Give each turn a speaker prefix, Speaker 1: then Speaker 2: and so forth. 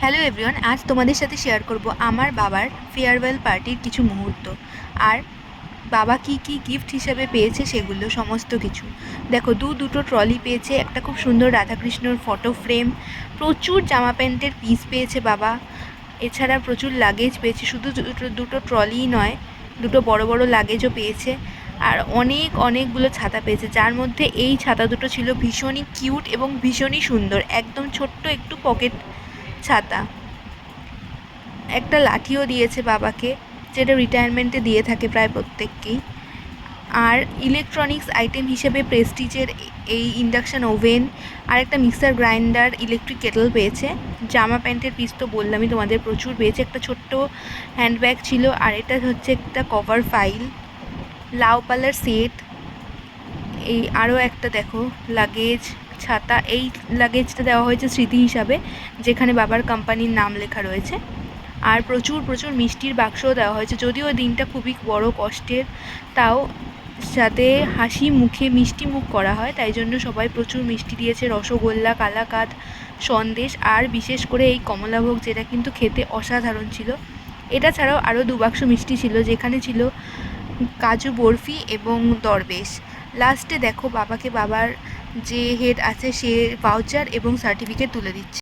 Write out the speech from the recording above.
Speaker 1: Hello everyone, আজ তোমাদের সাথে শেয়ার করব আমার বাবার ফেয়ারওয়েল পার্টির কিছু মুহূর্ত। আর বাবা কি কি গিফট হিসেবে পেয়েছে সেগুলো সমস্ত কিছু দেখো। দুটো ট্রলি পেয়েছে, একটা খুব সুন্দর রাধাকৃষ্ণর ফটো ফ্রেম, প্রচুর জামা প্যান্টের পিস পেয়েছে বাবা। এছাড়া প্রচুর লাগেজ পেয়েছে, শুধু দুটো ট্রলিই নয়, দুটো বড় বড় লাগেজও পেয়েছে। আর অনেকগুলো ছাতা পেয়েছে, যার মধ্যে এই ছাতা দুটো ছিল ভীষণই কিউট এবং ভীষণই সুন্দর, একদম ছোট্ট একটু পকেট ছাতা। একটা লাঠিও দিয়েছে বাবাকে, যেটা রিটায়ারমেন্টে দিয়ে থাকে প্রায় প্রত্যেককেই। আর ইলেকট্রনিক্স আইটেম হিসেবে প্রেস্টিজের এই ইন্ডাকশান ওভেন আর একটা মিক্সার গ্রাইন্ডার, ইলেকট্রিক কেটল পেয়েছে। জামা প্যান্টের পিস তো বললামই তোমাদের, প্রচুর পেয়েছে। একটা ছোট্ট হ্যান্ডব্যাগ ছিল, আর এটা হচ্ছে একটা কভার ফাইল, লাউ পালার সেট। এই আরও একটা দেখো লাগেজ, ছাতা। এই লাগেজটা দেওয়া হয়েছে স্মৃতি হিসাবে, যেখানে বাবার কোম্পানির নাম লেখা রয়েছে। আর প্রচুর মিষ্টির বাক্সও দেওয়া হয়েছে, যদিও দিনটা খুবই বড় কষ্টের, তাও যাতে হাসি মুখে মিষ্টি মুখ করা হয় তাই জন্য সবাই প্রচুর মিষ্টি দিয়েছে, রসগোল্লা, কালাকাঁদ, সন্দেশ, আর বিশেষ করে এই কমলাভোগ, যেটা কিন্তু খেতে অসাধারণ ছিল। এটা ছাড়াও আরও 2 বাক্স মিষ্টি ছিল, যেখানে ছিল কাজু বরফি এবং দরবেশ। লাস্টে দেখো বাবাকে বাবার যে হেড আছে সে ভাউচার এবং সার্টিফিকেট তুলে দিচ্ছে।